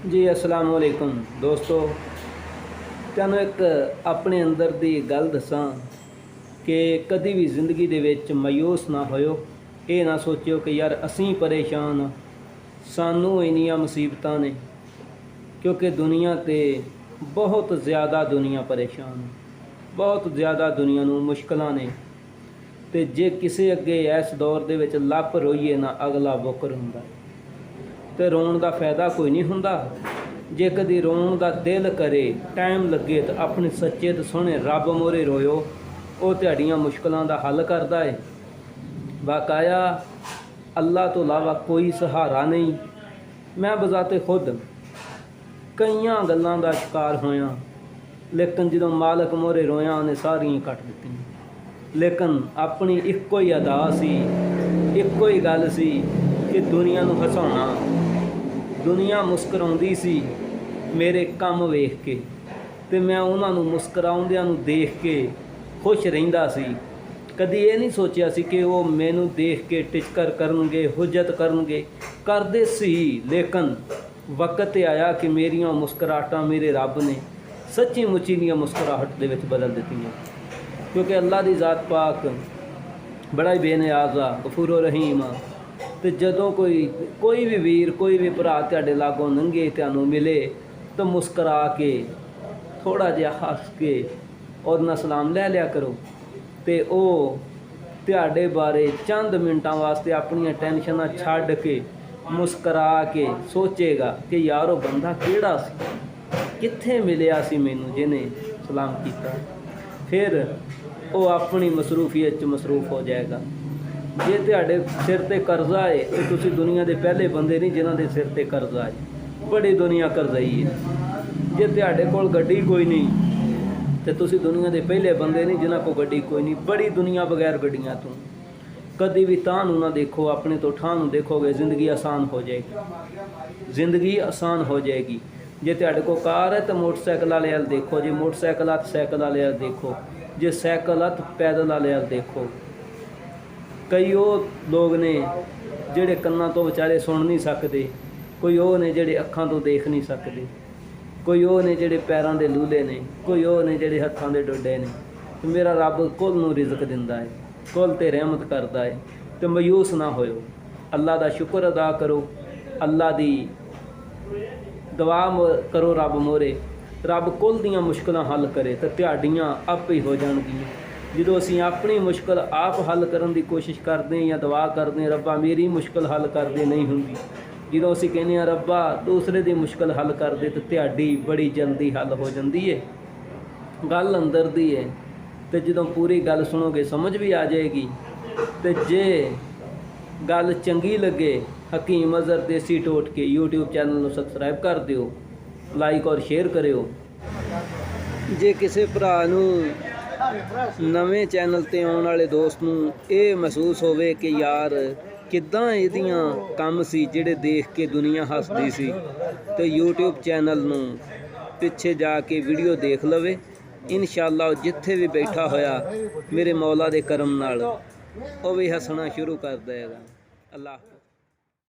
जी अस्सलाम वालेकुम दोस्तों, ਤੁਹਾਨੂੰ ਇੱਕ ਆਪਣੇ ਅੰਦਰ ਦੀ ਗੱਲ ਦੱਸਾਂ ਕਿ ਕਦੀ ਵੀ ਜ਼ਿੰਦਗੀ ਦੇ ਵਿੱਚ ਮਾਯੂਸ ਨਾ ਹੋਇਓ। ਇਹ ਨਾ ਸੋਚਿਓ ਕਿ ਯਾਰ ਅਸੀਂ ਪਰੇਸ਼ਾਨ ਹਾਂ, ਸਾਨੂੰ ਇੰਨੀਆਂ ਮੁਸੀਬਤਾਂ ਨੇ, ਕਿਉਂਕਿ ਦੁਨੀਆ 'ਤੇ ਬਹੁਤ ਜ਼ਿਆਦਾ ਦੁਨੀਆ ਪਰੇਸ਼ਾਨ ਹੈ, ਬਹੁਤ ਜ਼ਿਆਦਾ ਦੁਨੀਆ ਨੂੰ ਮੁਸ਼ਕਲਾਂ ਨੇ। ਅਤੇ ਜੇ ਕਿਸੇ ਅੱਗੇ ਇਸ ਦੌਰ ਦੇ ਵਿੱਚ ਲੱਪ ਰੋਈਏ ਨਾ ਅਗਲਾ ਬੁੱਕਰ ਹੁੰਦਾ, ਅਤੇ ਰੋਣ ਦਾ ਫਾਇਦਾ ਕੋਈ ਨਹੀਂ ਹੁੰਦਾ। ਜੇ ਕਦੀ ਰੋਣ ਦਾ ਦਿਲ ਕਰੇ, ਟਾਈਮ ਲੱਗੇ, ਤਾਂ ਆਪਣੇ ਸੱਚੇ ਤੇ ਸੋਹਣੇ ਰੱਬ ਮੂਹਰੇ ਰੋਇਓ, ਉਹ ਤੁਹਾਡੀਆਂ ਮੁਸ਼ਕਲਾਂ ਦਾ ਹੱਲ ਕਰਦਾ ਹੈ। ਵਾਕਾਇਆ ਅੱਲਾ ਤੋਂ ਇਲਾਵਾ ਕੋਈ ਸਹਾਰਾ ਨਹੀਂ। ਮੈਂ ਬਜ਼ਾਤੇ ਖੁਦ ਕਈਆਂ ਗੱਲਾਂ ਦਾ ਸ਼ਿਕਾਰ ਹੋਇਆ, ਲੇਕਿਨ ਜਦੋਂ ਮਾਲਕ ਮੂਹਰੇ ਰੋਇਆ ਉਹਨੇ ਸਾਰੀਆਂ ਕੱਟ ਦਿੱਤੀਆਂ। ਲੇਕਿਨ ਆਪਣੀ ਇੱਕੋ ਹੀ ਅਦਾ ਸੀ, ਇੱਕੋ ਹੀ ਗੱਲ ਸੀ ਕਿ ਦੁਨੀਆ ਨੂੰ ਹਸਾਉਣਾ। ਦੁਨੀਆ ਮੁਸਕਰਾਉਂਦੀ ਸੀ ਮੇਰੇ ਕੰਮ ਵੇਖ ਕੇ, ਅਤੇ ਮੈਂ ਉਹਨਾਂ ਨੂੰ ਮੁਸਕਰਾਉਂਦਿਆਂ ਨੂੰ ਦੇਖ ਕੇ ਖੁਸ਼ ਰਹਿੰਦਾ ਸੀ। ਕਦੀ ਇਹ ਨਹੀਂ ਸੋਚਿਆ ਸੀ ਕਿ ਉਹ ਮੈਨੂੰ ਦੇਖ ਕੇ ਟਿਚਕਰ ਕਰਨਗੇ, ਹੁਜਤ ਕਰਨਗੇ। ਕਰਦੇ ਸੀ, ਲੇਕਿਨ ਵਕਤ 'ਤੇ ਆਇਆ ਕਿ ਮੇਰੀਆਂ ਮੁਸਕਰਾਹਟਾਂ ਮੇਰੇ ਰੱਬ ਨੇ ਸੱਚੀ ਮੁੱਚੀ ਦੀਆਂ ਮੁਸਕਰਾਹਟ ਦੇ ਵਿੱਚ ਬਦਲ ਦਿੱਤੀਆਂ। ਕਿਉਂਕਿ ਅੱਲਾ ਦੀ ਜ਼ਾਤ ਪਾਕ ਬੜਾ ਹੀ ਬੇਨਿਆਜ਼ ਆ, ਗਫੂਰ ਰਹੀਮ ਆ। ਅਤੇ ਜਦੋਂ ਕੋਈ ਵੀ ਵੀਰ, ਕੋਈ ਵੀ ਭਰਾ ਤੁਹਾਡੇ ਲਾਗੋਂ ਲੰਘੇ, ਤੁਹਾਨੂੰ ਮਿਲੇ, ਤਾਂ ਮੁਸਕਰਾ ਕੇ ਥੋੜ੍ਹਾ ਜਿਹਾ ਹੱਸ ਕੇ ਉਹਦੇ ਨਾਲ ਸਲਾਮ ਲੈ ਲਿਆ ਕਰੋ, ਅਤੇ ਉਹ ਤੁਹਾਡੇ ਬਾਰੇ ਚੰਦ ਮਿੰਟਾਂ ਵਾਸਤੇ ਆਪਣੀਆਂ ਟੈਨਸ਼ਨਾਂ ਛੱਡ ਕੇ ਮੁਸਕਰਾ ਕੇ ਸੋਚੇਗਾ ਕਿ ਯਾਰ ਉਹ ਬੰਦਾ ਕਿਹੜਾ ਸੀ, ਕਿੱਥੇ ਮਿਲਿਆ ਸੀ ਮੈਨੂੰ ਜਿਹਨੇ ਸਲਾਮ ਕੀਤਾ। ਫਿਰ ਉਹ ਆਪਣੀ ਮਸਰੂਫੀਅਤ 'ਚ ਮਸਰੂਫ ਹੋ ਜਾਏਗਾ। ਜੇ ਤੁਹਾਡੇ ਸਿਰ 'ਤੇ ਕਰਜ਼ਾ ਹੈ, ਤਾਂ ਤੁਸੀਂ ਦੁਨੀਆ ਦੇ ਪਹਿਲੇ ਬੰਦੇ ਨਹੀਂ ਜਿਨ੍ਹਾਂ ਦੇ ਸਿਰ 'ਤੇ ਕਰਜ਼ਾ ਹੈ। ਬੜੀ ਦੁਨੀਆ ਕਰਜ਼ਾਈ ਹੈ। ਜੇ ਤੁਹਾਡੇ ਕੋਲ ਗੱਡੀ ਕੋਈ ਨਹੀਂ, ਤਾਂ ਤੁਸੀਂ ਦੁਨੀਆ ਦੇ ਪਹਿਲੇ ਬੰਦੇ ਨਹੀਂ ਜਿਨ੍ਹਾਂ ਕੋਲ ਗੱਡੀ ਕੋਈ ਨਹੀਂ। ਬੜੀ ਦੁਨੀਆ ਬਗੈਰ ਗੱਡੀਆਂ ਤੋਂ। ਕਦੀ ਵੀ ਤਾਂ ਨੂੰ ਨਾ ਦੇਖੋ, ਆਪਣੇ ਤੋਂ ਠਾਹ ਨੂੰ ਦੇਖੋਗੇ, ਜ਼ਿੰਦਗੀ ਆਸਾਨ ਹੋ ਜਾਏਗੀ। ਜ਼ਿੰਦਗੀ ਆਸਾਨ ਹੋ ਜਾਏਗੀ। ਜੇ ਤੁਹਾਡੇ ਕੋਲ ਕਾਰ ਹੈ ਤਾਂ ਮੋਟਰਸਾਈਕਲ ਵਾਲੇ ਵੱਲ ਦੇਖੋ, ਜੇ ਮੋਟਰਸਾਈਕਲ ਆ ਤਾਂ ਸਾਈਕਲ ਵਾਲੇ ਵੱਲ ਦੇਖੋ, ਜੇ ਸਾਈਕਲ ਆ ਤਾਂ ਪੈਦਲ ਵਾਲੇ ਵੱਲ ਦੇਖੋ। ਕਈ ਉਹ ਲੋਕ ਨੇ ਜਿਹੜੇ ਕੰਨਾਂ ਤੋਂ ਵਿਚਾਰੇ ਸੁਣ ਨਹੀਂ ਸਕਦੇ, ਕੋਈ ਉਹ ਨੇ ਜਿਹੜੇ ਅੱਖਾਂ ਤੋਂ ਦੇਖ ਨਹੀਂ ਸਕਦੇ, ਕੋਈ ਉਹ ਨੇ ਜਿਹੜੇ ਪੈਰਾਂ ਦੇ ਲੂਲੇ ਨੇ, ਕੋਈ ਉਹ ਨੇ ਜਿਹੜੇ ਹੱਥਾਂ ਦੇ ਡੋਡੇ ਨੇ। ਅਤੇ ਮੇਰਾ ਰੱਬ ਕੁੱਲ ਨੂੰ ਰਿਜ਼ਕ ਦਿੰਦਾ ਹੈ, ਕੁੱਲ 'ਤੇ ਰਹਿਮਤ ਕਰਦਾ ਹੈ। ਅਤੇ ਮਾਯੂਸ ਨਾ ਹੋਇਓ, ਅੱਲਾ ਦਾ ਸ਼ੁਕਰ ਅਦਾ ਕਰੋ, ਅੱਲਾ ਦੀ ਦੁਆ ਕਰੋ ਰੱਬ ਮੂਹਰੇ। ਰੱਬ ਕੁੱਲ ਦੀਆਂ ਮੁਸ਼ਕਲਾਂ ਹੱਲ ਕਰੇ ਤਾਂ ਤੁਹਾਡੀਆਂ ਆਪੇ ਹੀ ਹੋ ਜਾਣਗੀਆਂ। ਜਦੋਂ ਅਸੀਂ ਆਪਣੀ ਮੁਸ਼ਕਲ ਆਪ ਹੱਲ ਕਰਨ ਦੀ ਕੋਸ਼ਿਸ਼ ਕਰਦੇ ਜਾਂ ਦੁਆ ਕਰਦੇ ਹਾਂ, ਰੱਬਾ ਮੇਰੀ ਮੁਸ਼ਕਲ ਹੱਲ ਕਰਦੇ, ਨਹੀਂ ਹੁੰਦੀ। ਜਦੋਂ ਅਸੀਂ ਕਹਿੰਦੇ ਹਾਂ ਰੱਬਾ ਦੂਸਰੇ ਦੀ ਮੁਸ਼ਕਲ ਹੱਲ ਕਰਦੇ, ਤਾਂ ਤੁਹਾਡੀ ਬੜੀ ਜਲਦੀ ਹੱਲ ਹੋ ਜਾਂਦੀ ਹੈ। ਗੱਲ ਅੰਦਰ ਦੀ ਹੈ, ਅਤੇ ਜਦੋਂ ਪੂਰੀ ਗੱਲ ਸੁਣੋਗੇ ਸਮਝ ਵੀ ਆ ਜਾਏਗੀ। ਅਤੇ ਜੇ ਗੱਲ ਚੰਗੀ ਲੱਗੇ, ਹਕੀਮ ਅਜ਼ਹਰ ਦੇਸੀ ਟੋਟਕੇ YouTube ਚੈਨਲ ਨੂੰ ਸਬਸਕ੍ਰਾਈਬ ਕਰ ਦਿਓ, ਲਾਈਕ ਔਰ ਸ਼ੇਅਰ ਕਰਿਓ। ਜੇ ਕਿਸੇ ਭਰਾ ਨੂੰ, ਨਵੇਂ ਚੈਨਲ 'ਤੇ ਆਉਣ ਵਾਲੇ ਦੋਸਤ ਨੂੰ ਇਹ ਮਹਿਸੂਸ ਹੋਵੇ ਕਿ ਯਾਰ ਕਿੱਦਾਂ ਇਹਦੀਆਂ ਕੰਮ ਸੀ ਜਿਹੜੇ ਦੇਖ ਕੇ ਦੁਨੀਆ ਹੱਸਦੀ ਸੀ, ਤੇ YouTube ਚੈਨਲ ਨੂੰ ਪਿੱਛੇ ਜਾ ਕੇ ਵੀਡੀਓ ਦੇਖ ਲਵੇ। ਇਨਸ਼ਾਅੱਲਾ ਜਿੱਥੇ ਵੀ ਬੈਠਾ ਹੋਇਆ ਮੇਰੇ ਮੌਲਾ ਦੇ ਕਰਮ ਨਾਲ ਉਹ ਵੀ ਹੱਸਣਾ ਸ਼ੁਰੂ ਕਰ ਦੇਗਾ। ਅੱਲਾਹ।